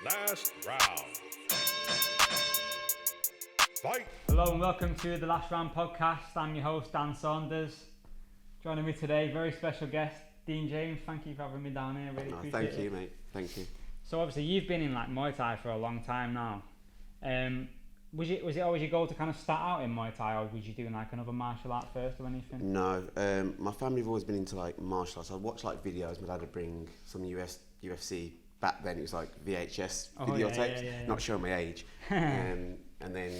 Last round. Fight. Hello and welcome to the Last Round podcast. I'm your host Dan Saunders. Joining me today, very special guest Dean James. Thank you for having me down here. Really appreciate it. Thank you, mate. Thank you. So obviously you've been in like Muay Thai for a long time now. Was it always your goal to kind of start out in Muay Thai, or was you doing like another martial art first or anything? No, my family have always been into like martial arts. I'd watch like videos. My dad would bring some UFC. Back then it was like VHS videotapes. Yeah. Not showing my age. And then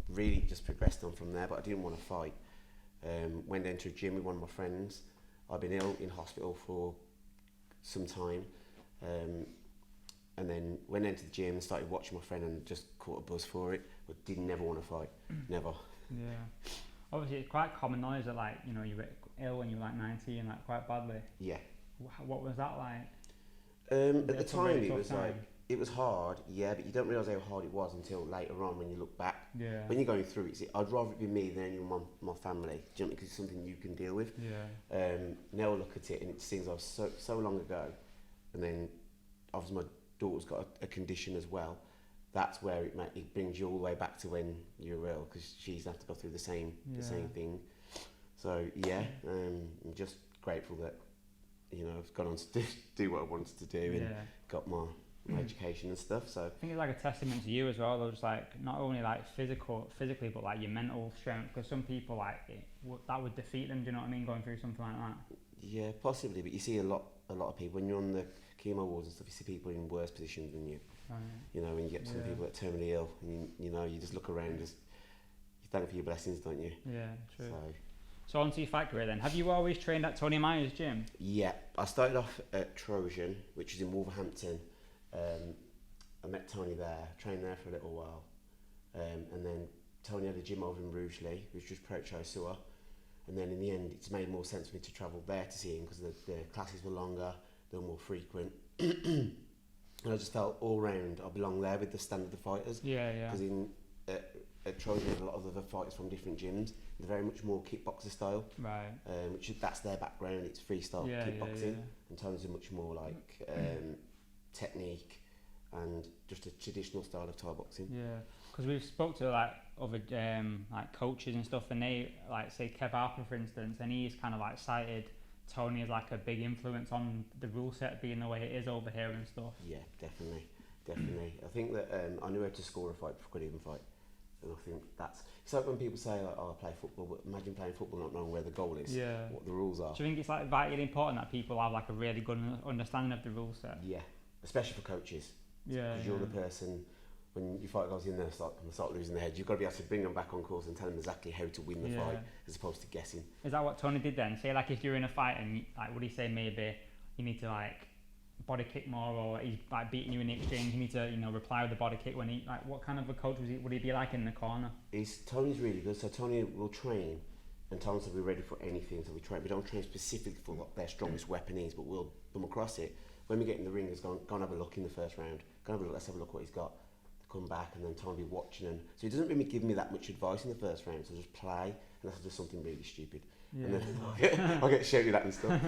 really just progressed on from there. But I didn't want to fight. Went into a gym with one of my friends. I've been ill in hospital for some time. And then went into the gym and started watching my friend and just caught a buzz for it, but never want to fight, never. Yeah. Obviously it's quite common knowledge that like, you know, you were ill when you were like 19, like quite badly. Yeah. What was that like? At the time it was like, it was hard, yeah, but you don't realise how hard it was until later on when you look back. Yeah. When you're going through it, I'd rather it be me than anyone my family, do you know, because it's something you can deal with. Yeah. Now I look at it and it seems like so long ago, and then obviously my daughter's got a condition as well. That's where it brings you all the way back to when you were ill, because she's have to go through the same thing. So yeah, I'm just grateful that, you know, I've gone on to do what I wanted to do and got my education and stuff. So I think it's like a testament to you as well, though, just like not only like physically, but like your mental strength. Because some people like that would defeat them. Do you know what I mean? Going through something like that. Yeah, possibly. But you see a lot of people when you're on the chemo wards and stuff. You see people in worse positions than you. Right. You know, when you get some people that are terminally ill, and you know, you just look around, just you thank for your blessings, don't you? Yeah, true. So on to your fight career then. Have you always trained at Tony Myers' gym? Yeah, I started off at Trojan, which is in Wolverhampton. I met Tony there, trained there for a little while, and then Tony had a gym over in Rugeley, which was Pro Chosua, and then in the end it's made more sense for me to travel there to see him because the classes were longer, they were more frequent, and I just felt all round I belong there with the standard of fighters. Yeah. Because at Trojan, a lot of other fighters from different gyms, they're very much more kickboxer style. Right. That's their background. It's freestyle kickboxing, and Tony's a much more like technique and just a traditional style of Thai boxing. Yeah, because we've spoke to like other like coaches and stuff, and they like say Kev Harper for instance, and he's kind of like cited Tony as like a big influence on the rule set being the way it is over here and stuff. Yeah, definitely. I think that I knew how to score a fight before I could even fight. And I think it's like when people say like, oh, I play football, but imagine playing football not knowing where the goal is, what the rules are. Do you think it's like vitally important that people have like a really good understanding of the rule set? Yeah, especially for coaches. Yeah. Because you're the person, when you fight guys in there start losing their head, you've got to be able to bring them back on course and tell them exactly how to win the fight, as opposed to guessing. Is that what Tony did then? Say like if you're in a fight and like would he say maybe you need to like body kick more, or he's like beating you in the exchange, you need to, you know, reply with a body kick when he, like, what kind of a coach would he be like in the corner? Tony's really good, so Tony will train and tell us to be ready for anything, so we don't train specifically for what their strongest weapon is, but we'll come across it. When we get in the ring, he's gone have a look in the first round, let's have a look what he's got, come back, and then Tony will be watching him. So he doesn't really give me that much advice in the first round, so just play, unless I do something really stupid. Yeah. And then I'll get shouted at and stuff.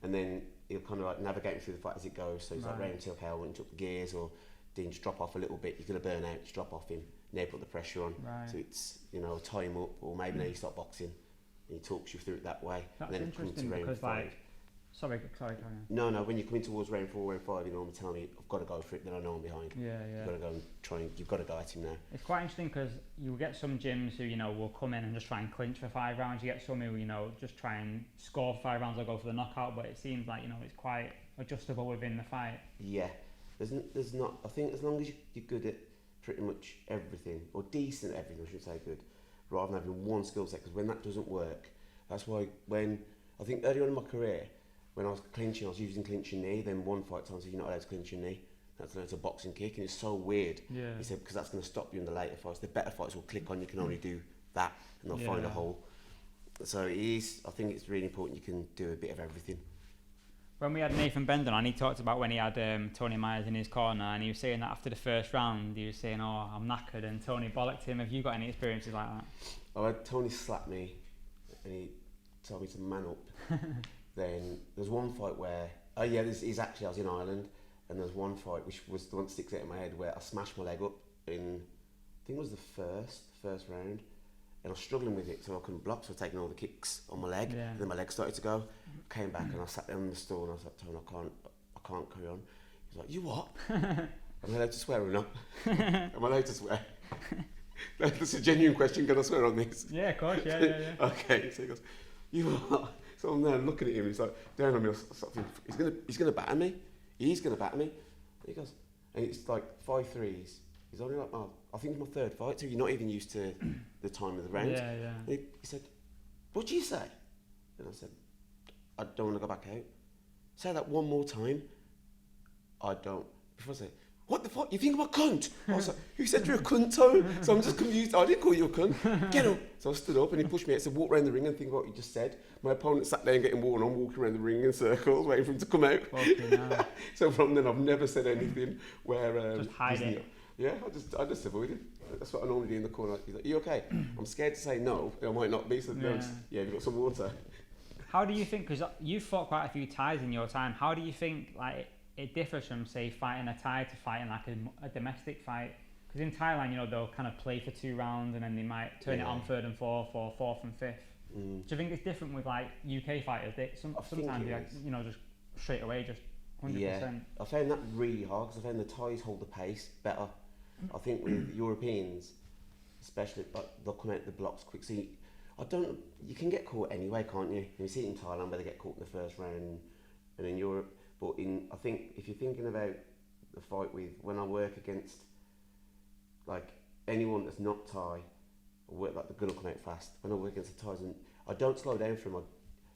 And then he'll kind of like navigate me through the fight as it goes. So he's like, round two, okay, I went up the gears, or Dean, just drop off a little bit. You're going to burn out, just drop off him. Now put the pressure on. Right. So it's, you know, tie him up, or maybe now you start boxing. And he talks you through it that way. That's and then interesting because like, sorry, carry on. No, when you're coming towards round 4, round 5, you normally tell me I've got to go for it, then I know I'm behind. Yeah. You've got to go and you've got to go at him now. It's quite interesting because you get some gyms who, you know, will come in and just try and clinch for 5 rounds. You get some who, you know, just try and score for 5 rounds or go for the knockout, but it seems like, you know, it's quite adjustable within the fight. Yeah. There's not, I think as long as you're good at pretty much everything, or decent at everything, I should say good, rather than having one skill set, because when that doesn't work, that's why I think early on in my career, when I was clinching, I was using clinching knee, then one fight time said you're not allowed to clinch your knee. That's a boxing kick, and it's so weird. Yeah. He said because that's going to stop you in the later fights. The better fights will click on, you can only do that, and they'll find a hole. So I think it's really important you can do a bit of everything. When we had Nathan Bender on, he talked about when he had Tony Myers in his corner, and he was saying that after the first round, he was saying, oh, I'm knackered, and Tony bollocked him. Have you got any experiences like that? I had Tony slap me, and he told me to man up. Then there's one fight where Oh yeah, he's actually, I was in Ireland, and there was one fight which was the one that sticks out in my head where I smashed my leg up in, I think it was the first round, and I was struggling with it, so I couldn't block, so I was taking all the kicks on my leg, and then my leg started to go. Came back and I sat down on the stool and I was like, Tony, I can't carry on. He's like, you what? Am I allowed to swear or not? Am I allowed to swear? That's a genuine question. Can I swear on this? Yeah, of course. Yeah. Okay. So he goes, you what? So I'm there looking at him. He's like down on me. He's gonna batter me. He's gonna batter me. And he goes, and it's like 5 threes. He's only like, oh, I think it's my third fight, so you're not even used to the time of the round. Yeah. And he said, what do you say? And I said, I don't want to go back out. Say that one more time. I don't. Before I say, what the fuck? You think I'm a cunt? I was like, who said you're a cunt, Tone? So I'm just confused. I didn't call you a cunt. Get up. So I stood up and he pushed me out. So walk around the ring and think what you just said. My opponent sat there and getting worn on, walking around the ring in circles, waiting for him to come out. Okay, so from then I've never said anything where... just hide it. Yeah, I just avoid it. That's what I normally do in the corner. He's like, are you okay? I'm scared to say no. I might not be. So you've got some water. How do you think, because you've fought quite a few Thais in your time, how do you think like it differs from, say, fighting a Thai to fighting like a domestic fight? Because in Thailand, you know, they'll kind of play for 2 rounds and then they might turn it on 3rd and 4th or 4th and 5th. Do you think it's different with like UK fighters? Sometimes they like, you know, just straight away, just 100%. Yeah, I found that really hard because I found the Thais hold the pace better. I think with Europeans, especially, they'll come out the blocks quick. So you can get caught anyway, can't you? You see it in Thailand where they get caught in the first round, and in Europe. But I think if you're thinking about the fight with, when I work against like anyone that's not Thai, I work like they're gonna come out fast. When I work against the Thais, and I don't slow down for them.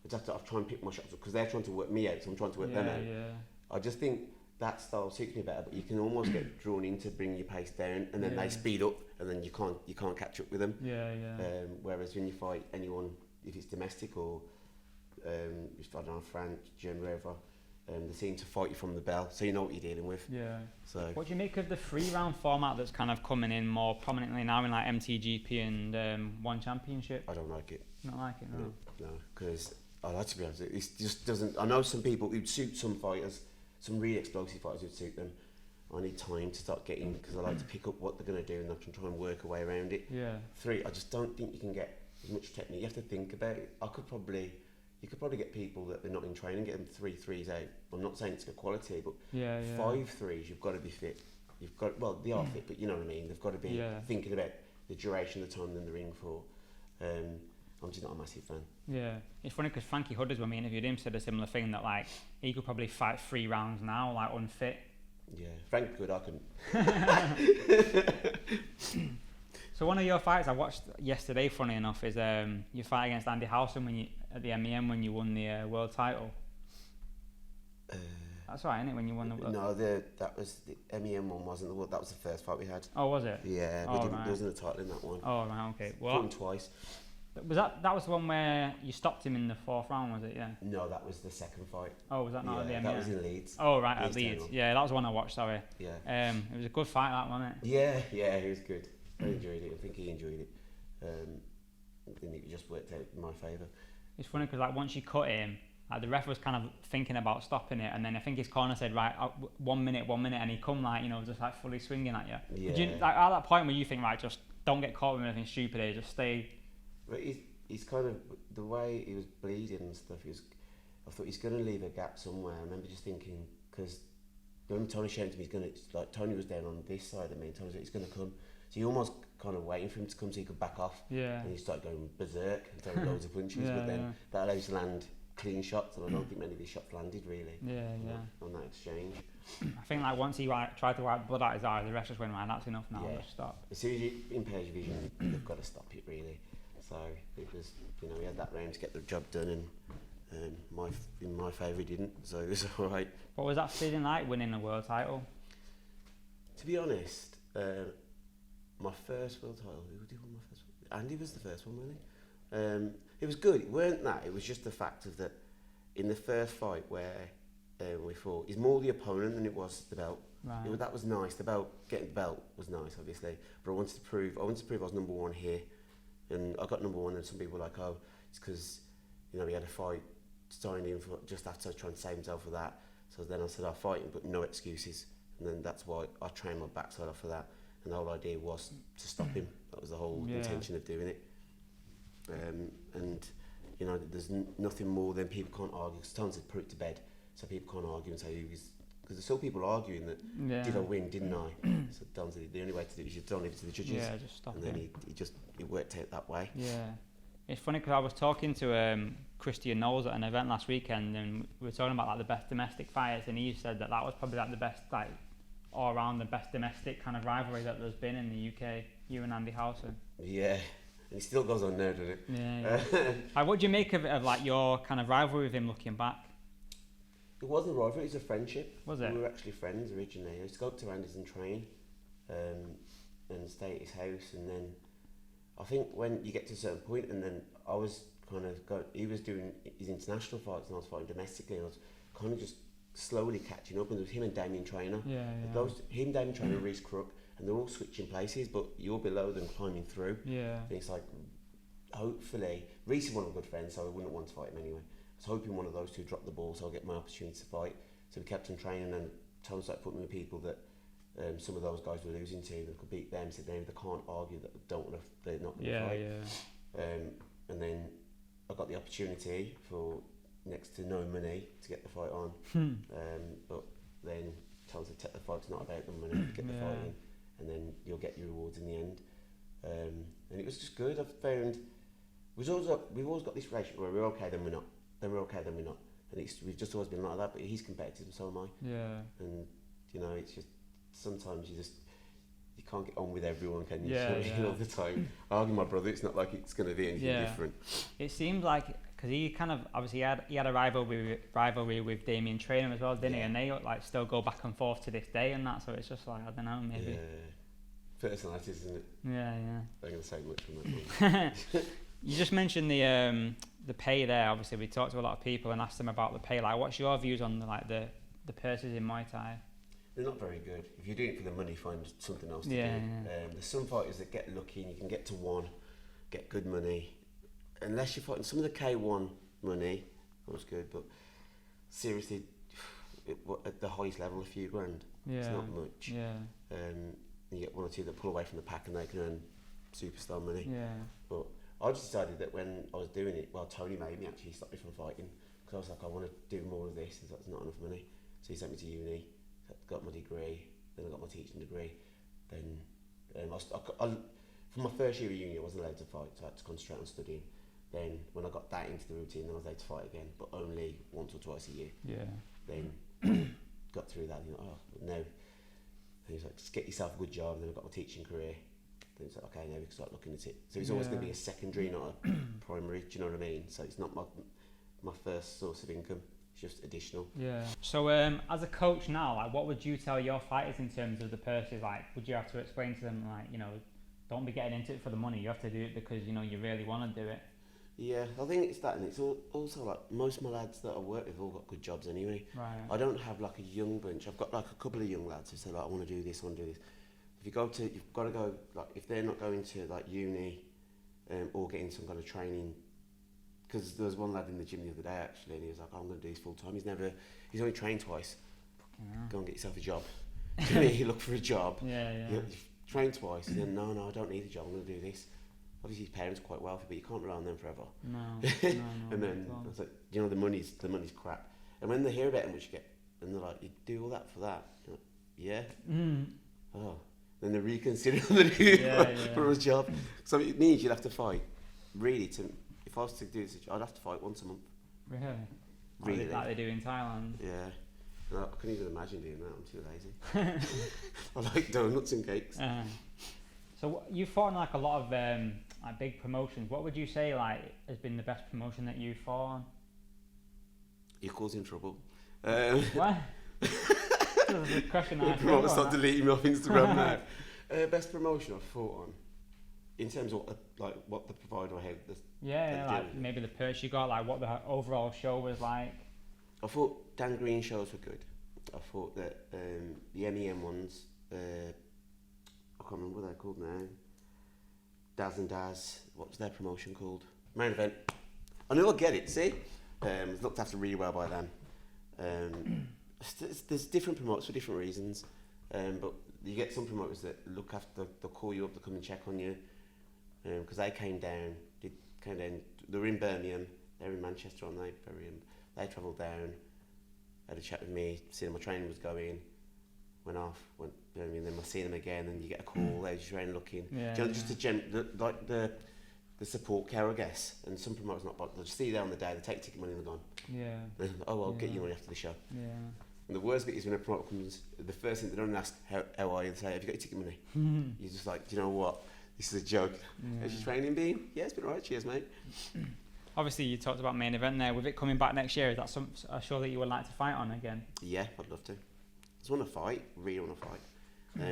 I try and pick my shots because they're trying to work me out, so I'm trying to work them out. Yeah. I just think that style suits me better, but you can almost get drawn into bringing your pace down, and then they speed up, and then you can't catch up with them. Whereas when you fight anyone, if it's domestic or if I don't know, France, Germany, wherever, they seem to fight you from the bell, so you know what you're dealing with. Yeah. So what do you make of the 3-round format that's kind of coming in more prominently now in like MTGP and One Championship? I don't like it. Not like it, no. No, because I like to be honest, it just doesn't. I know some people who'd suit some fighters. Some really explosive fighters would suit them. I need time to start getting, because I like to pick up what they're going to do and I can try and work a way around it. Yeah. 3, I just don't think you can get as much technique. You have to think about it. You could probably get people that they're not in training, get them 3 threes out. I'm not saying it's good quality, but 5 threes, you've got to be fit. They are fit, but you know what I mean. They've got to be thinking about the duration of the time they're in the ring for. I'm just not a massive fan. Yeah, it's funny because Frankie Hudders, when we interviewed him, said a similar thing, that like he could probably fight 3 rounds now, like unfit. Yeah, Frank could, I couldn't. So one of your fights I watched yesterday, funny enough, is your fight against Andy Howson at the MEM when you won the world title. That's right, isn't it? When you won the world. No, that was the MEM one, wasn't the world. That was the first fight we had. Oh, was it? Yeah, there wasn't a title in that one. Oh right, okay. Well, fought him twice. Was that was the one where you stopped him in the 4th round, was it? Yeah. No, that was the second fight. Oh, was that not at the MEM? That was in Leeds. Oh right, at Leeds. Yeah, that was the one I watched. Sorry. Yeah. It was a good fight, that, wasn't it? Yeah, it was good. I enjoyed it. I think he enjoyed it. I think it just worked out in my favour. It's funny because like once you cut him, like the ref was kind of thinking about stopping it, and then I think his corner said, right, 1 minute, and he come like, you know, just like fully swinging at you. Yeah. Did you, like at that point where you think, right, just don't get caught with anything stupid here, just stay. But he's kind of, the way he was bleeding and stuff, I thought he's going to leave a gap somewhere. I remember just thinking, because when Tony showed me, Tony was down on this side of me, and Tony said he's going to come. So you almost kind of waiting for him to come so he could back off. Yeah. And he started going berserk and throwing loads of punches, but then that allows you to land clean shots, and I don't think many of his shots landed really. On that exchange. I think like once he tried to wipe blood out his eye, the ref just went, right, that's enough now, let's stop. As soon as you impairs your vision, you've got to stop it really. So it was, we had that round to get the job done, and in my favour he didn't, so it was alright. What was that feeling like, winning a world title? To be honest, my first world title, who did win my first one? Andy was the first one, wasn't he? It was good. It weren't that. It was just the fact of that in the first fight where we fought, it's more the opponent than it was the belt. Right. That was nice. Getting the belt was nice, obviously. But I wanted to prove I was number 1 here, and I got number 1. And some people were like, oh, it's because he had a fight signed in for just after trying to save himself for that. So then I said, I'll fight him, but no excuses. And then that's why I trained my backside off of that. And the whole idea was to stop him. That was the whole intention of doing it. And, you know, there's nothing more than people can't argue. Because Tom said, put it to bed. So people can't argue and say, because there's still people arguing that, did I win, didn't I? So Don said, the only way to do it is you don't leave it to the judges. Yeah, just stop and it. then he worked out that way. Yeah. It's funny because I was talking to Christian Knowles at an event last weekend, and we were talking about like the best domestic fighters, and he said that was probably like the best, like all around the best domestic kind of rivalry that there's been in the UK. You and Andy Howson. Yeah, and he still goes on now, doesn't it? Yeah. What do you make of like your kind of rivalry with him looking back? It wasn't a rivalry, it was a friendship. Was it? We were actually friends originally. I used to go up to Andy's and train, and stay at his house, and then I think when you get to a certain point, and then I was kind of he was doing his international fights and I was fighting domestically, and I was kind of just slowly catching up, and there was him and Damien Trainer. Him, Damien Trainer, and Reece Crook, and they're all switching places, but you're below them climbing through. Yeah. And it's like, hopefully, Reece is one of my good friends, so I wouldn't want to fight him anyway. I was hoping one of those two dropped the ball, so I'll get my opportunity to fight. So we kept on training, and Tom started putting me with people that some of those guys were losing to, and could beat them. So they can't argue that they're not going to fight. And then I got the opportunity for next to no money to get the fight on. But then Tom said, take the fight, it's not about the money, get the fight in, and then you'll get your rewards in the end. And it was just good. I've found we've always got this relationship where we're okay, then we're not. Then we're okay, then we're not. And we've just always been like that. But he's competitive, and so am I. Yeah. And you know, it's just sometimes you can't get on with everyone, can you? All the time. I argue with my brother. It's not like it's going to be anything different. It seemed like because he kind of obviously he had a rivalry with Damien Trainer as well, didn't he? And they like still go back and forth to this day and that. So it's just like I don't know, maybe. Yeah. Personalities, isn't it? Yeah. I'm going to say much from that. You just mentioned the pay there. Obviously, we talked to a lot of people and asked them about the pay. Like, what's your views on the purses in Muay Thai? They're not very good. If you're doing it for the money, find something else to do. There's some fighters that get lucky and you can get to one, get good money. Unless you're fighting some of the K1 money, that was good, but seriously, at the highest level, a few grand. It's not much. You get one or two that pull away from the pack and they can earn superstar money. But I just decided that when I was doing it, Tony made me actually stop me from fighting, because I was like, I want to do more of this, and that's not enough money. So he sent me to uni, got my degree, then I got my teaching degree. Then for my first year of uni, I wasn't allowed to fight, so I had to concentrate on studying. Then when I got that into the routine, then I was allowed to fight again, but only once or twice a year. Then got through that, and no. And he was like, just get yourself a good job. And then I got my teaching career. Then it's like, okay, now we can start looking at it. So it's always going to be a secondary, not a primary. Do you know what I mean? So it's not my first source of income. It's just additional. Yeah. So as a coach now, like, what would you tell your fighters in terms of the purses? Like, would you have to explain to them, like, don't be getting into it for the money. You have to do it because you really want to do it. Yeah, I think it's that, and it's also like most of my lads that I work with all got good jobs anyway. Right. I don't have like a young bunch. I've got like a couple of young lads who say like, I want to do this, I want to do this. You've got to go, like, if they're not going to like uni or getting some kind of training, because there was one lad in the gym the other day actually, and he was like, I'm going to do this full time. He's only trained twice. Go and get yourself a job. You look for a job. You've trained twice. And then no, I don't need a job. I'm going to do this. Obviously his parents are quite wealthy, but you can't rely on them forever. No. And then I was like, the money's crap. And when they hear about how much you get, and they're like, you do all that for that? You're like, yeah. Oh. Then they reconsider for a job. So it means you'll have to fight. Really, if I was to do this, I'd have to fight once a month. Really? Like they do in Thailand. Yeah. No, I couldn't even imagine doing that. I'm too lazy. I like donuts and cakes. So you fought in like a lot of like big promotions. What would you say like has been the best promotion that you've fought on? You're causing trouble. What? The question I promoters start deleting me off Instagram now. Best promotion I've fought on, in terms of what the provider had. Like maybe the purse you got, like what the overall show was like. I thought Dan Green shows were good. I thought that the MEM ones, I can't remember what they're called now. Daz and Daz, what was their promotion called? Main Event. I knew I'd get it, see? Looked after really well by them. There's different promoters for different reasons, but you get some promoters that look after, they'll call you up, they'll come and check on you, because they came down, they were in Birmingham, they're in Manchester, aren't they? They travelled down, had a chat with me, seen how my training was going, went off, and then I see them again, and you get a call, they're just around looking. Just the support care, I guess, and some promoters not bothered. They'll just see you there on the day, they take ticket money and they're gone. Yeah. I'll get you money after the show. Yeah. And the worst bit is when a promoter comes, the first thing they don't ask, how are you? They say, have you got your ticket money? You're just like, do you know what? This is a joke. How's your training been? Yeah, it's been alright, cheers mate. Obviously you talked about main event there, with it coming back next year, is that a show that you would like to fight on again? Yeah, I'd love to. I just want to fight, really want to fight.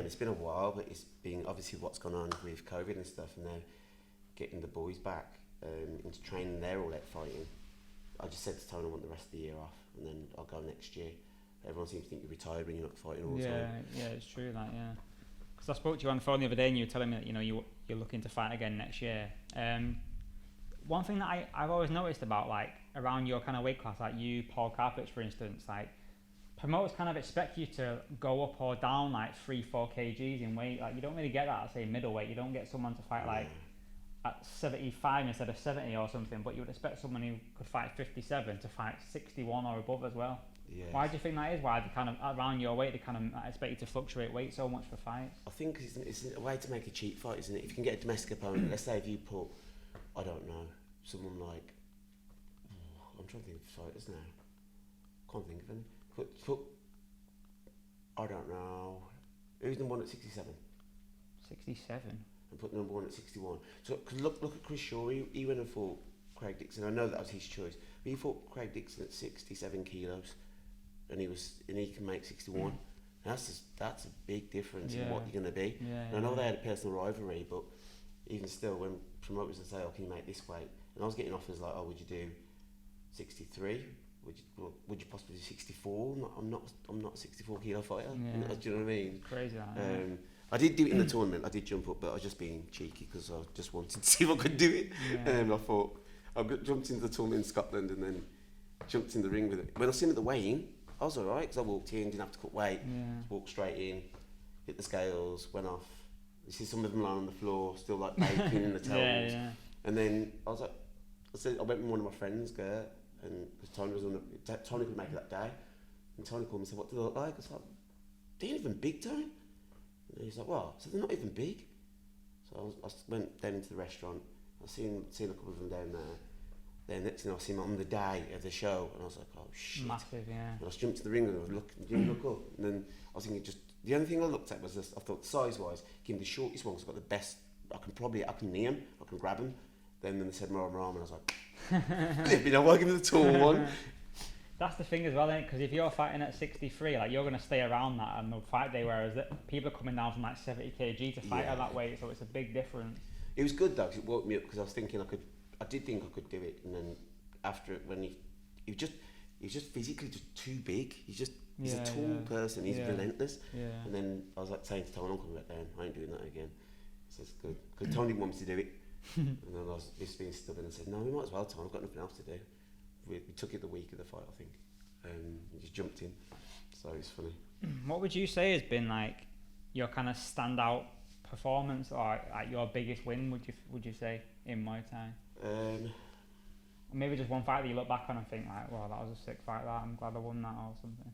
It's been a while, but it's been obviously what's gone on with COVID and stuff, and now getting the boys back into training, they're all out fighting. I just said to Tony I want the rest of the year off, and then I'll go next year. Everyone seems to think you're retired when you're not fighting all the time. Yeah, it's true that, yeah. Because I spoke to you on the phone the other day and you were telling me that you're looking to fight again next year. One thing that I've always noticed about like around your kind of weight class, like you, Paul Carpets for instance, like promoters kind of expect you to go up or down like 3-4 kgs in weight. Like you don't really get that at say middleweight. You don't get someone to fight like at 75 instead of 70 or something, but you would expect someone who could fight 57 to fight 61 or above as well. Yes. Why do you think that is? Why they kind of around your weight they kind of expect you to fluctuate weight so much for fights? I think it's a way to make a cheap fight, isn't it? If you can get a domestic opponent, let's say if you put, I don't know, someone like, I'm trying to think of fighters now. Can't think of any. Put I don't know, who's number one at 67? 67. And put number one at 61. So cause look at Chris Shaw. He went and fought Craig Dixon. I know that was his choice, but he fought Craig Dixon at 67 kilos, and he can make 61. That's a big difference in what you're going to be. And I know they had a personal rivalry, but even still, when promoters would say, "Oh, can you make this weight?" and I was getting offers like, "Oh, would you do 63? Would you possibly do 64? I'm not a 64 kilo fighter." Do you know what I mean? Crazy. I did do it in the tournament. I did jump up, but I was just being cheeky because I just wanted to see if I could do it. And I thought I jumped into the tournament in Scotland and then jumped in the ring with it. When I seen at the weigh-in, I was alright because I walked in, didn't have to cut weight, just walked straight in, hit the scales, went off. You see some of them lying on the floor, still like baking in the towels. And then I went with one of my friends, Gert, and because Tony could make it that day, and Tony called me and said, "What do they look like?" I was like, "They ain't even big, Tony." And he's like, "What?" I said, "They're not even big." So I went down into the restaurant. I seen a couple of them down there. Then next thing I see them on the day of the show, and I was like, "Oh shit!" Massive, yeah. And I jumped to the ring and I was didn't look up. And then I was thinking, the only thing I looked at was this. I thought size-wise, give him the shortest one. 'Cause I've got the best. I can knee him. I can grab him. Then they said my arm, and I was like, I'll give him the tall one. That's the thing as well, isn't it? Because if you're fighting at 63, like you're going to stay around that on the fight day, whereas people are coming down from like 70 kg to fight at that weight, so it's a big difference. It was good though, because it woke me up because I was thinking I did think I could do it, and then after it, when he's just physically just too big. He's a tall person. He's relentless. And then I was like saying to Tony, "I'm coming back down. I ain't doing that again." So it's good because Tony didn't want me to do it, and then I was just being stubborn and said, "No, we might as well, Tony. I've got nothing else to do." We took it the week of the fight, I think. We just jumped in, so it's funny. What would you say has been like your kind of standout performance, or like your biggest win? Would you say in Muay Thai? Maybe just one fight that you look back on and think like, "Wow, that was a sick fight. That I'm glad I won that," or something.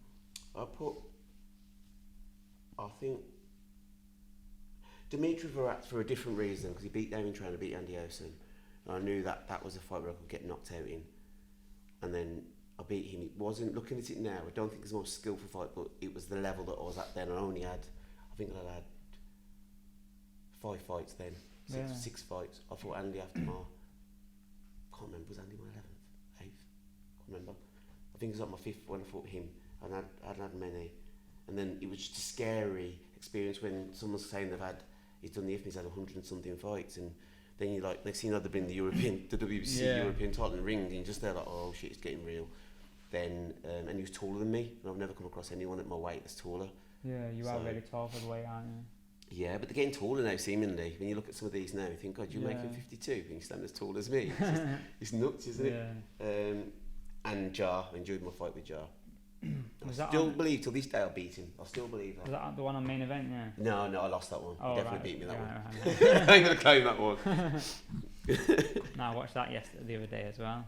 I think Dimitri Varat for a different reason, because he beat Damien Trainer, beat Andy Howson, and I knew that was a fight where I could get knocked out in. And then I beat him. It wasn't, looking at it now, I don't think it's the most skillful fight, but it was the level that I was at then. I think I had 5 fights then, six fights. I fought Andy after my, can't remember, was Andy my 11th, 8th? Can't remember. I think it was like my 5th when I fought him, and I hadn't had many. And then it was just a scary experience when someone's saying he's done the IFMA, he's had 100 and something fights, and then you like, next thing you know, they bring the WBC European title in the ring, and you're just there like, "Oh shit, it's getting real." Then, and he was taller than me, and I've never come across anyone at my weight that's taller. Yeah, you are really tall for the weight, aren't you? Yeah, but they're getting taller now, seemingly. When you look at some of these now, you think, "God, you're making 52, and you stand as tall as me." It's nuts, isn't it? And Jar, I enjoyed my fight with Jar. I Was that still on- believe till this day I beat him. I still believe Was that. that the one on main event? Yeah. No, I lost that one. Oh, He definitely right. beat me that one. Right. I ain't gonna claim that one. No, I watched that the other day as well.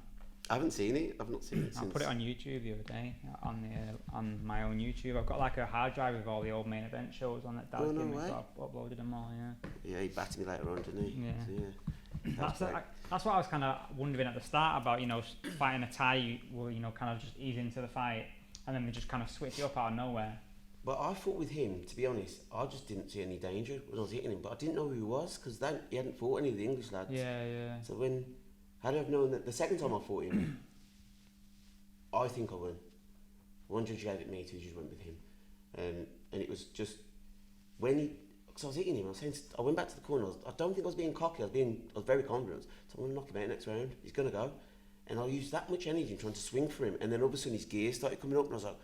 I haven't seen it. I've not seen it I since. put it on YouTube the other day on my own YouTube. I've got like a hard drive with all the old main event shows on that. Oh, no Dad's way. so I've uploaded them all. Yeah. Yeah, he batted me later on, didn't he? Yeah. So, yeah. That's what I was kind of wondering at the start about, fighting a Thai. You will, kind of just ease into the fight, and then they just kind of switch you up out of nowhere. But I thought with him, to be honest, I just didn't see any danger when I was hitting him. But I didn't know who he was because he hadn't fought any of the English lads. Yeah. So had I have known that the second time I fought him, I think I won. One judge gave it me, two judges went with him, and it was just because I was hitting him. I went back to the corner. I don't think I was being cocky. I was very confident. So I'm going to knock him out next round. He's going to go, and I used that much energy trying to swing for him. And then all of a sudden his gears started coming up, and I was like,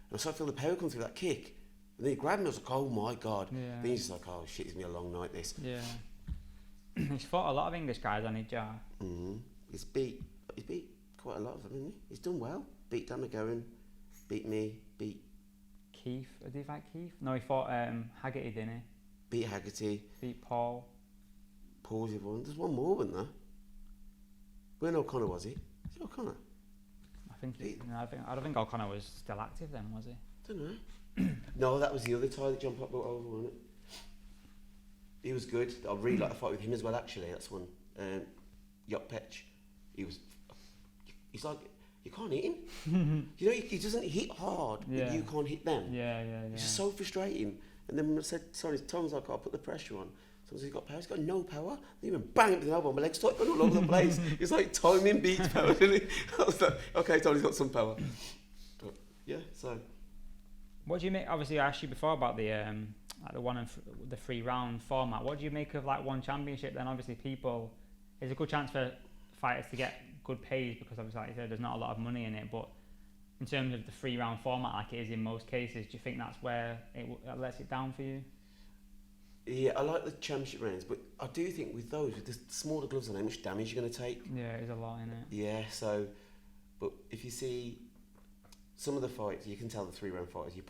and I started to feel the power come through that kick. And then he grabbed me. I was like, oh my god. Yeah. Then he's just like, oh shit, it's gonna be a long night this. Yeah. He's fought a lot of English guys on his jar. Mm-hmm. He's beat quite a lot of them, hasn't he? He's done well. Beat Dan McGowan, beat me, beat Keith. Did he fight Keith? No, he fought Haggerty, didn't he? beat Haggerty. Beat Paul. Paul's the one. There's one more, wasn't there? When O'Connor was he? Is it O'Connor? I don't think O'Connor was still active then, was he? Don't know. No, that was the other Thai that John Pop brought over, wasn't it? He was good. I really like the fight with him as well. Actually, that's one. Yop Petch. He's like, you can't hit him. He doesn't hit hard, Yeah. but you can't hit them. Yeah. It's just so frustrating. And then when I said, sorry, Tom's like, I'll put the pressure on. So he's got power. He's got no power. Then he went bang with an elbow. My legs started going all over the place. It's like timing beats power, didn't it? I was like, okay, Tony's got some power. But yeah, so. What do you make? Obviously, I asked you before about the the 3-round format. What do you make of like one championship? Then obviously, there's a good chance for fighters to get good pays because obviously, like you said, there's not a lot of money in it. But in terms of the 3-round format, like it is in most cases, do you think that's where it lets it down for you? Yeah, I like the championship rounds, but I do think with those, with the smaller gloves on, how much damage you're going to take. Yeah, there's a lot in it. Yeah, so, but if you see some of the fights, you can tell the 3-round fighters. You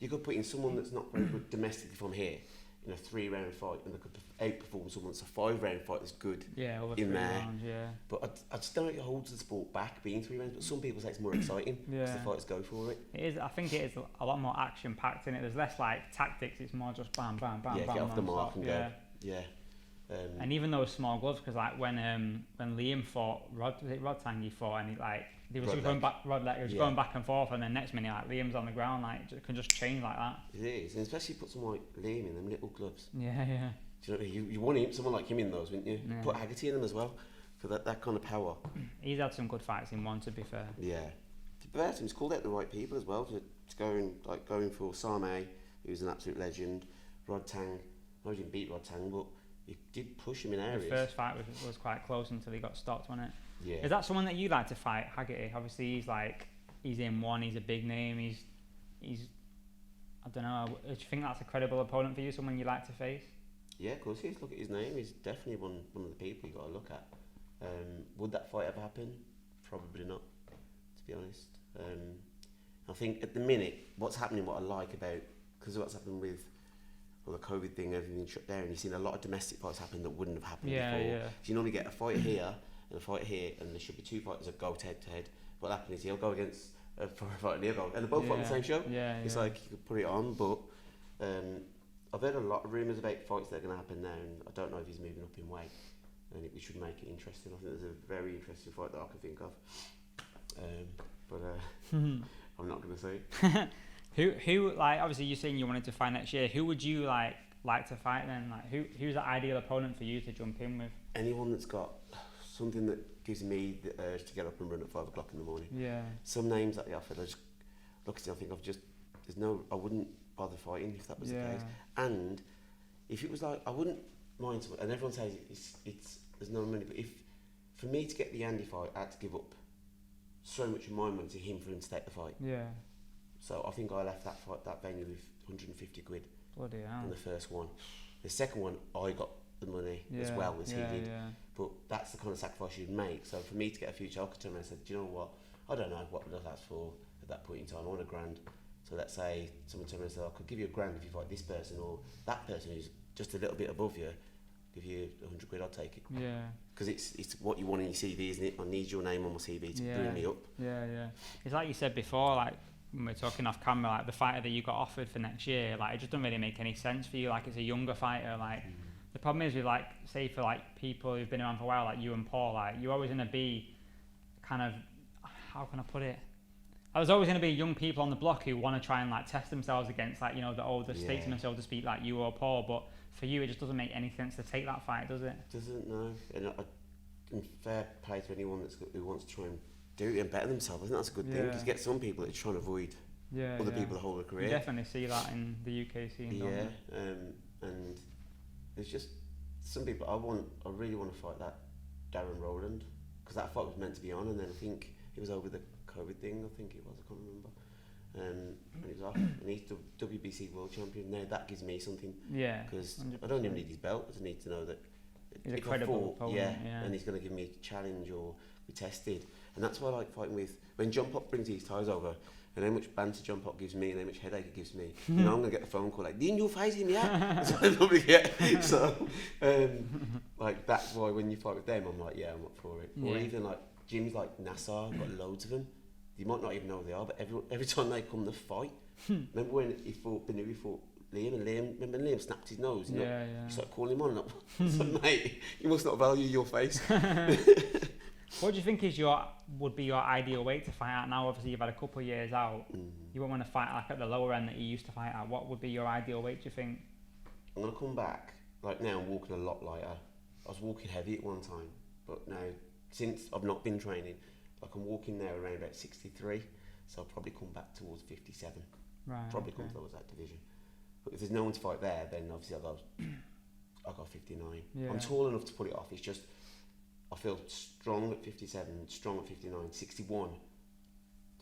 could put in someone that's not very good domestically from here in a 3-round fight, and they could outperform someone that's a 5-round fight that's good. Yeah, over in 3 there. rounds. Yeah. But I just don't think it holds the sport back being 3 rounds. But some people say it's more exciting because Yeah. the fighters go for it. It is. I think it is a lot more action packed in it. There's less like tactics. It's more just bam, bam, bam, Yeah, bam. get off the mark non-stop. and Yeah. go. Yeah. And even those small gloves, because like when Liam fought Rod Tang, he fought, and he was Rod going Leg. back, Rod Leg, he was Yeah. going back and forth, and then next minute like Liam's on the ground, can just change like that. It is, and especially put someone like Liam in them little gloves. Yeah. Do you know, you want someone like him in those, wouldn't you? Yeah. Put Haggerty in them as well for that kind of power. He's had some good fights in one, to be fair. Yeah. To be fair, he's called out the right people as well to going for Same, who's an absolute legend. Rod Tang, I didn't beat Rod Tang, but he did push him in areas. The first fight was quite close until he got stopped, wasn't it? Yeah. Is that someone that you like to fight, Haggerty? Obviously, he's in one. He's a big name. He's I don't know. Do you think that's a credible opponent for you? Someone you like to face? Yeah, of course he is. Look at his name. He's definitely one of the people you got to look at. Would that fight ever happen? Probably not, to be honest. I think at the minute, what's happening, what I like about, because what's happened with the COVID thing, everything shut down, you've seen a lot of domestic fights happen that wouldn't have happened before. Yeah. So you normally get a fight here and a fight here, and there should be 2 fighters that go head to head. What happens is he'll go against a fighter and he'll go, and they're both fighting the same show. Yeah. It's like you could put it on, but I've heard a lot of rumours about fights that are going to happen now, and I don't know if he's moving up in weight, and we should make it interesting. I think there's a very interesting fight that I can think of, but I'm not going to say. Who obviously you're saying you wanted to fight next year. Who would you like to fight then? Who's the ideal opponent for you to jump in with? Anyone that's got something that gives me the urge to get up and run at 5 o'clock in the morning. Yeah. Some names that they offered, I just look at it, I think I wouldn't bother fighting if that was the case. And if it was like, I wouldn't mind someone, and everyone says there's no money, but if for me to get the Andy fight, I had to give up so much of my money to him for him to take the fight. Yeah. So I think I left that venue with 150 quid Bloody hell. on the first one. The second one, I got the money as well as he did. Yeah. But that's the kind of sacrifice you'd make. So for me to get a future, I could turn around and say, do you know what? I don't know what would I ask for at that point in time. I want $1,000. So let's say someone told me, I could give you $1,000 if you fight this person, or that person who's just a little bit above you, give you £100, I'll take it. Yeah. Because it's what you want in your CV, isn't it? I need your name on my CV to bring me up. Yeah, yeah. It's like you said before, like when we were talking off camera, like the fighter that you got offered for next year, like it just doesn't really make any sense for you. Like it's a younger fighter. Like the problem is with like, say for like people who've been around for a while, like you and Paul, like you're always gonna be kind of, how can I put it? There's always going to be young people on the block who want to try and like test themselves against like, you know, the older statesmen, so to speak, like you or Paul. But for you, it just doesn't make any sense to take that fight, does it? Doesn't, no. And fair play to anyone who wants to try and do it and better themselves. I think that's a good thing, because you get some people that are trying to avoid other people the whole of their career. You definitely see that in the UK scene. Yeah, and it's just some people. I really want to fight that Darren Rowland, because that fight was meant to be on, and then I think it was over the COVID thing. I think it was. I can't remember. And he was off, and he's WBC world champion. Now that gives me something. Yeah. Because I don't even need his belt. I just need to know that he's a credible opponent. And he's going to give me a challenge or be tested. And that's why I like fighting with, when John Pop brings these ties over, and how much banter John Pop gives me and how much headache it gives me, you know, I'm going to get the phone call like, didn't you fight him yet? That's what I probably get. So, like, that's why when you fight with them, I'm like, yeah, I'm up for it. Or even like gyms like Nassau, I've got loads of them. You might not even know who they are, but every time they come to fight, remember when he fought Liam, and remember Liam snapped his nose? You started calling him on, and I said, mate, you must not value your face. What do you think would be your ideal weight to fight at now? Obviously, you've had a couple of years out. You won't want to fight like at the lower end that you used to fight at. What would be your ideal weight, do you think? I'm going to come back. Like now, I'm walking a lot lighter. I was walking heavy at one time, but now, since I've not been training, like I'm walking there around about 63, so I'll probably come back towards 57. Right. Probably come towards that division. But if there's no one to fight there, then obviously I'll go 59. Yeah. I'm tall enough to put it off. It's just I feel strong at 57, strong at 59, 61. I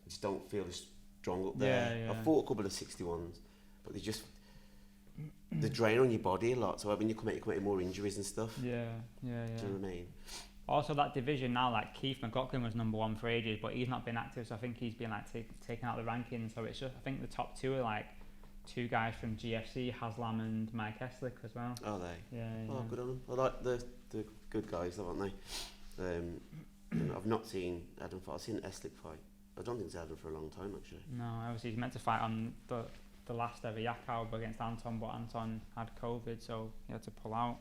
just don't feel as strong up there. Yeah. I've fought a couple of 61s, but they just the drain on your body a lot. So when you're committing more injuries and stuff. Yeah. Do you know what I mean? Also, that division now, like Keith McLaughlin was number 1 for ages, but he's not been active, so I think he's been like taken out of the rankings. So it's just, I think the top 2 are like 2 guys from GFC, Haslam and Mike Eslick as well. Are they? Yeah. Oh, good on them. I like the good guys, aren't they? I've not seen Adam fight. I've seen Eslick fight. I don't think he's had him for a long time, actually. No, obviously he's meant to fight on the last ever Yakow against Anton, but Anton had COVID, so he had to pull out.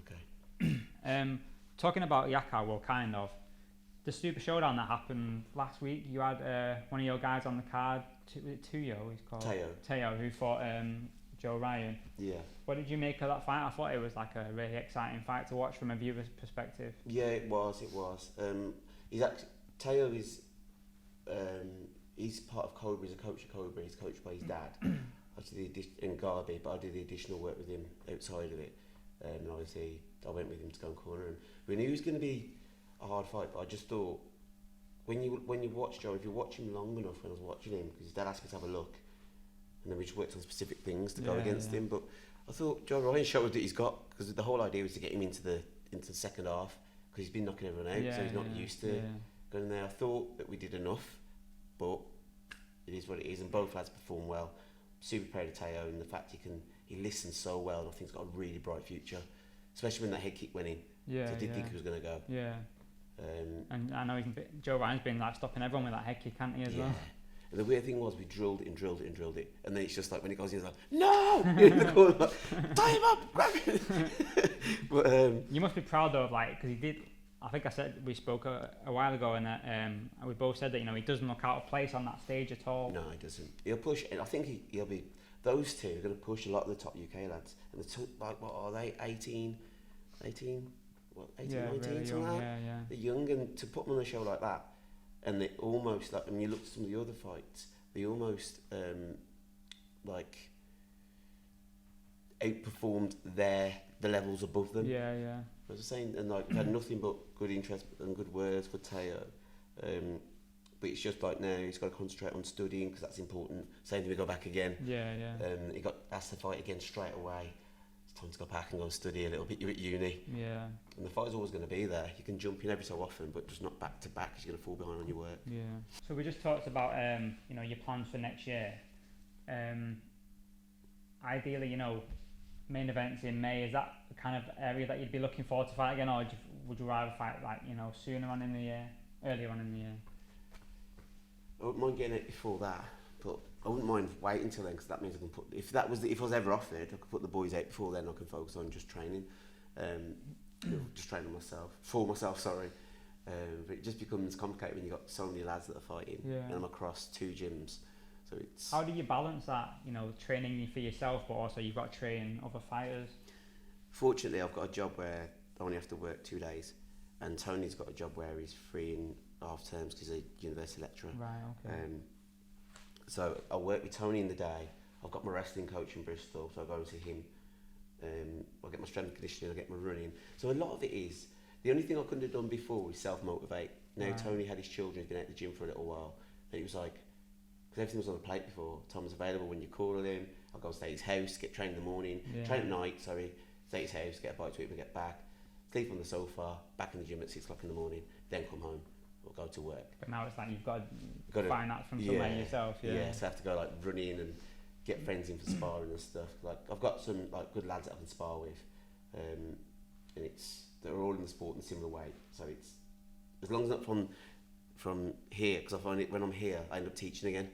Okay. Talking about Yakow, well, kind of. The Super Showdown that happened last week, you had one of your guys on the card, Tuyo, he's called? Teo, who fought Joe Ryan. Yeah. What did you make of that fight? I thought it was like a really exciting fight to watch from a viewer's perspective. Yeah, it was. Teo is he's part of Cobra, he's a coach of Cobra, he's coached by his dad. In Garby, but I did the additional work with him outside of it. And obviously I went with him to go and corner him. We knew it was going to be a hard fight, but I just thought when you watch Joe, if you watch him long enough, when I was watching him, because his dad asked me to have a look, and then we just worked on specific things to go against him. But I thought Joe Ryan showed that he's got, because the whole idea was to get him into the second half, because he's been knocking everyone out, so he's not used to going there. I thought that we did enough, but it is what it is, and both lads performed well. Super proud of Teo, and the fact he listens so well, and I think he's got a really bright future, especially when that head kick went in. So I did think he was going to go. Yeah. And I know Joe Ryan's been like stopping everyone with that head kick, hasn't he, as well? And the weird thing was, we drilled it, and then it's just like when it goes in, it's like, no! In the corner, like, tie him up, grab it! But, you must be proud though, of like, because he did. I think I said we spoke a while ago, and we both said that he doesn't look out of place on that stage at all. No, he doesn't. He'll push, and I think he'll be. Those two are going to push a lot of the top UK lads, and like what are they? 18, 19, really something like that. Yeah. They're young, and to put them on a show like that, and they almost like when you look at some of the other fights, they almost like outperformed the levels above them. Yeah. I was saying, and like we've had nothing but good interest and good words for Teo, but it's just like now he's got to concentrate on studying, because that's important. Same thing, we go back again. Yeah. He got asked to fight again straight away. time to go back and go and study a little bit. You're at uni. Yeah. And the fight's always going to be there. You can jump in every so often, but just not back to back because you're going to fall behind on your work. Yeah. So we just talked about, you know, your plans for next year. Ideally, you know, main events in May, is that the kind of area that you'd be looking forward to fight again, or would you rather fight, like, you know, sooner on in the year, earlier on in the year? I wouldn't mind getting it before that, but I wouldn't mind waiting until then, because that means I can put, if I was ever offered, I could put the boys out before then. I can focus on just training, you know, just training for myself, sorry. But it just becomes complicated when you've got so many lads that are fighting, and I'm across 2 gyms. So it's... How do you balance that, you know, training for yourself, but also you've got to train other fighters? Fortunately, I've got a job where I only have to work 2 days, and Tony's got a job where he's free in half terms because he's a university lecturer. Right, okay. So I work with Tony in the day. I've got my wrestling coach in Bristol, so I go and see him. I get my strength and conditioning, I get my running. So a lot of it is, the only thing I couldn't have done before was self-motivate. Now Tony had his children, he's been out the gym for a little while, and it was like, because everything was on the plate before. Tom was available when you call him. I'll go and stay at his house, get trained in the morning, train at night, stay at his house, get a bite to eat and get back, sleep on the sofa, back in the gym at 6 o'clock in the morning, then come home or go to work. But now it's like you've got to find that from somewhere yourself. Yeah, so I have to go like running and get friends in for sparring and stuff. Like I've got some like good lads that I can spar with, and they're all in the sport in a similar way. So it's, as long as not from here, because I find it when I'm here, I end up teaching again.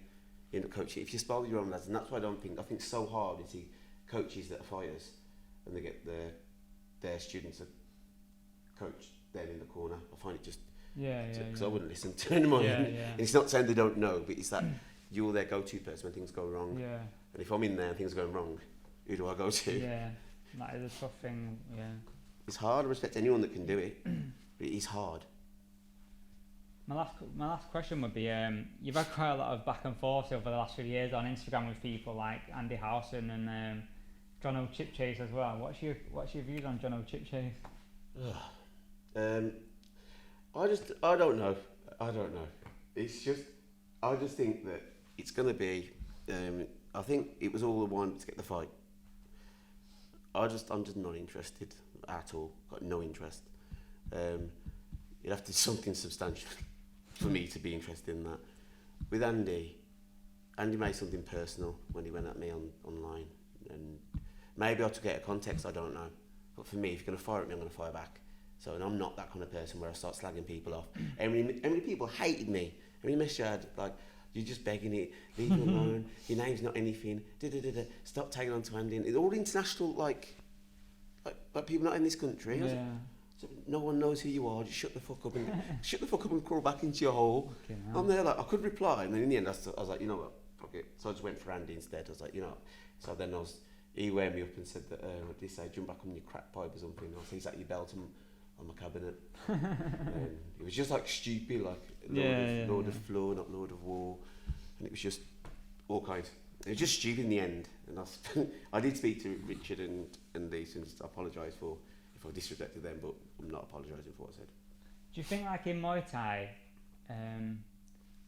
You end up coaching. If you spar with your own lads, and that's why I think it's so hard to see coaches that are fighters, and they get their students to coach them in the corner. I find it just because I wouldn't listen to them. And it's not saying they don't know, but it's that you're their go-to person when things go wrong. Yeah. And if I'm in there and things are going wrong, who do I go to? Yeah, that is a tough thing. Yeah. It's hard. I respect anyone that can do it, but it is hard. My last question would be, you've had quite a lot of back and forth over the last few years on Instagram with people like Andy Howson and John O Chip Chase as well. What's your views on John O Chip Chase? I don't know. It's just, I just think that it's going to be, I think it was all the one to get the fight. I'm just not interested at all. Got no interest. You'd have to do something substantial for me to be interested in that. With Andy made something personal when he went at me online, and maybe I took it out of context, I don't know. But for me, if you're going to fire at me, I'm going to fire back. So, and I'm not that kind of person where I start slagging people off. How many people hated me? How many messages I had, like, you're just begging it, leave me alone, your name's not anything, stop tagging on to Andy. It's all international, like people not in this country. So no one knows who you are, just shut the fuck up and crawl back into your hole. Okay, I'm there, like, I could reply, and then in the end I was like, you know what, fuck it. So I just went for Andy instead. I was like, you know, so then he wound me up and said that, what did he say, jump back on your crack pipe or something. I said, he's at your belt on my cabinet. It was just like stupid, like Lord of Floor, not Lord of War, and it was just all kinds. It was just stupid in the end, and I did speak to Richard and Lee since I apologise for if I disrespected them, but I'm not apologising for what I said. Do you think, like in Muay Thai,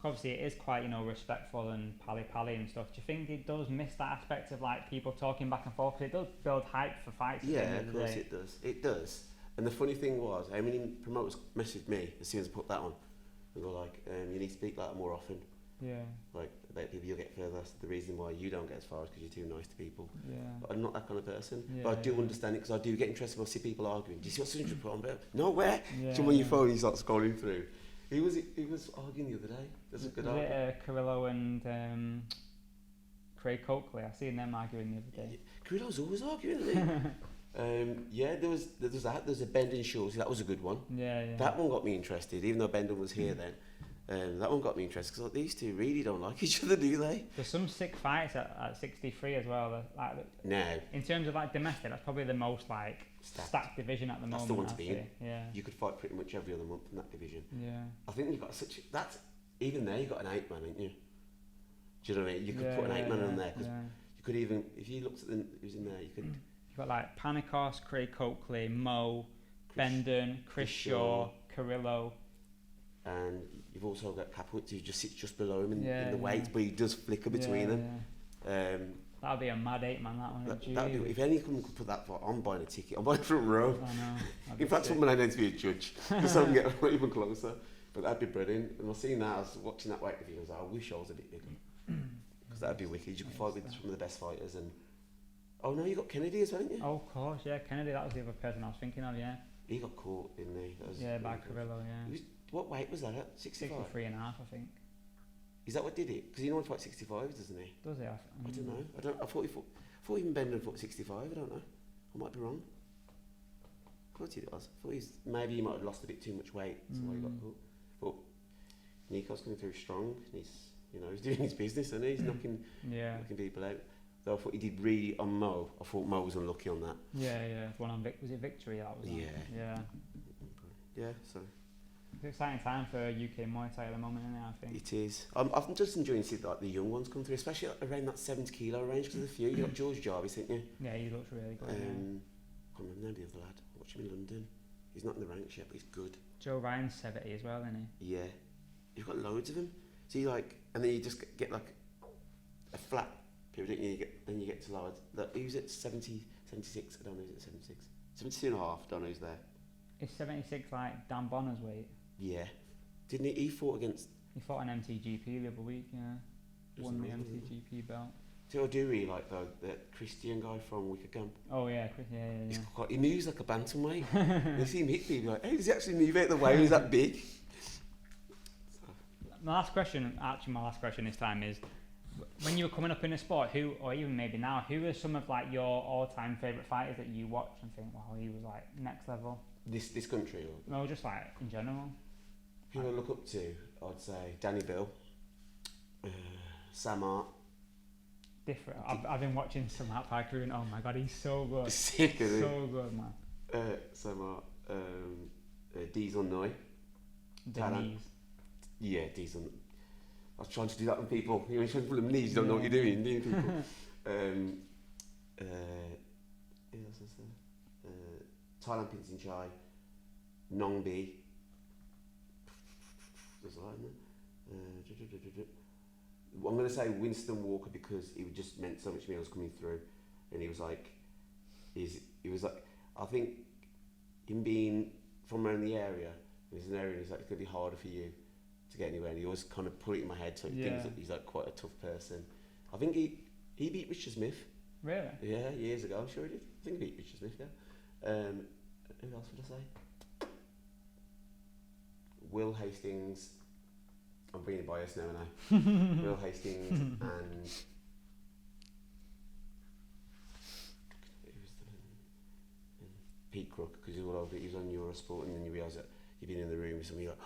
obviously it is quite, you know, respectful and pally and stuff, do you think it does miss that aspect of like people talking back and forth? Because it does build hype for fights. Yeah, of course it does. And the funny thing was, how many promoters messaged me as soon as I put that on, and go like, you need to speak like that more often. Yeah. Like, about people you'll get further. That's the reason why you don't get as far is because you're too nice to people. Yeah. But I'm not that kind of person. Yeah, but I do understand it, because I do get interested when I see people arguing. Do you see what Sundra put on there? No, where? Someone on your phone, you start scrolling through. He was arguing the other day. There's a good argument. Was it Carrillo and Craig Coakley? I seen them arguing the other day. Carrillo's always arguing, isn't he? There was that. There's a Bendon Shores. That was a good one. Yeah. That one got me interested, even though Bendon was here then. That one got me interested because these two really don't like each other, do they? There's some sick fights at 63 as well. No. In terms of like domestic, that's probably the most like stacked division at the moment. That's the one to be in. Yeah. You could fight pretty much every other month in that division. Yeah. I think you've got even there you've got an 8-man, haven't you? Do you know what I mean? You could put an 8-man on there, because you could even, if you looked at who's in there, you could. You've got like Panikos, Craig Coakley, Mo, Bendon, Chris Shaw, Carrillo. And you've also got Caput, who just sits just below him in the weights, but he does flicker between them. That'll be a mad 8 man. That one. That'd be, if any of them could put that fight, I'm buying a ticket. I'm buying front row. I know. In fact, someone I need to be a judge, just so I can get even closer. But that'd be brilliant. And I was seeing that, I was watching that weight review, I was like, I wish I was a bit bigger. Because that'd be wicked. You could fight with some of the best fighters. And oh no, you got Kennedy as well, didn't you? Oh, of course, yeah. Kennedy, that was the other person I was thinking of, yeah. He got caught, didn't he? Yeah, by Carrillo, yeah. What weight was that at? 65? 63 and a half, I think. Is that what did it? Because he normally fights 65, doesn't he? Does he? I don't know. I thought even Bendon fought 65. I don't know. I might be wrong. I thought he was. I thought maybe he might have lost a bit too much weight. That's why he got caught. But Nico's coming through strong. He's doing his business, and he's knocking people out. Though I thought he did really on Mo. I thought Mo was unlucky on that. Yeah. One on was it Victory? That was. Yeah. Yeah. So. It's an exciting time for UK Muay Thai at the moment, isn't it? I think It is. I'm just enjoying seeing like the young ones come through, especially around that 70 kilo range. Because there's a few. You got George Jarvis, haven't you? Yeah, he looks really good. I can't remember the name of the other lad. I watched him in London. He's not in the ranks yet, but he's good. Joe Ryan's 70 as well, isn't he? Yeah. You've got loads of them. So you and then you just get like a flat period, don't you? Then you get to lower. Who's at 70, 76? I don't know who's at 76. 72 and a half, don't know who's there. Is 76 like Dan Bonner's weight? Yeah. Didn't he? He fought against... He fought an MTGP the other week, yeah. Won the MTGP belt. Do I do really like though that Christian guy from Wickham? Oh yeah, Chris, yeah. He moves like a bantamweight. You see him hit people like, hey, does he actually move out the way? He's that big. My last question this time is, when you were coming up in the sport, who, or even maybe now, who are some of like your all-time favourite fighters that you watch and think, wow, he was like next level? This country? Or? No, just like in general. Who I look up to, I'd say Danny Bill, Sam Hart. Different. I've been watching some Hart Parker and oh my god, he's so good. Sick, isn't he? So good, man. Sam Hart, Diesel Noy. Denise. Yeah, Diesel. I was trying to do that with people. You're trying to pull them knees, you don't know what you're doing, do you, people? Who else is there? Thailand Pinsin Chai, Nongbi. There's a lot in there. I'm going to say Winston Walker because it just meant so much to me. I was coming through, and he was like, I think him being from around the area, there's an area, he's like, it's going to be harder for you to get anywhere. And he always kind of put it in my head, so he thinks that he's like quite a tough person. I think he beat Richard Smith. Really? Yeah, years ago. I'm sure he did. I think he beat Richard Smith. Yeah. Who else would I say? Will Hastings. I'm being biased now, aren't I? Will Hastings and Pete Crook, because he was on Eurosport, and then you realise that you've been in the room with somebody, like,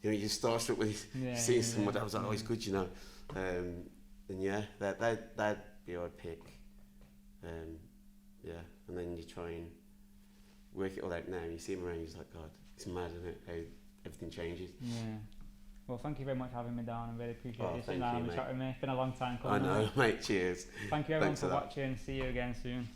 you're just starstruck with seeing someone. I was like, oh, he's good, and yeah, that'd be I'd pick. Yeah, and then you try and work it all out now, and you see him around, you're just like, God, it's mad, isn't it, how everything changes. Yeah. Well, thank you very much for having me down. I really appreciate you sitting down and chatting with me. It's been a long time coming. I know, mate. Cheers. Thank you everyone for watching. See you again soon.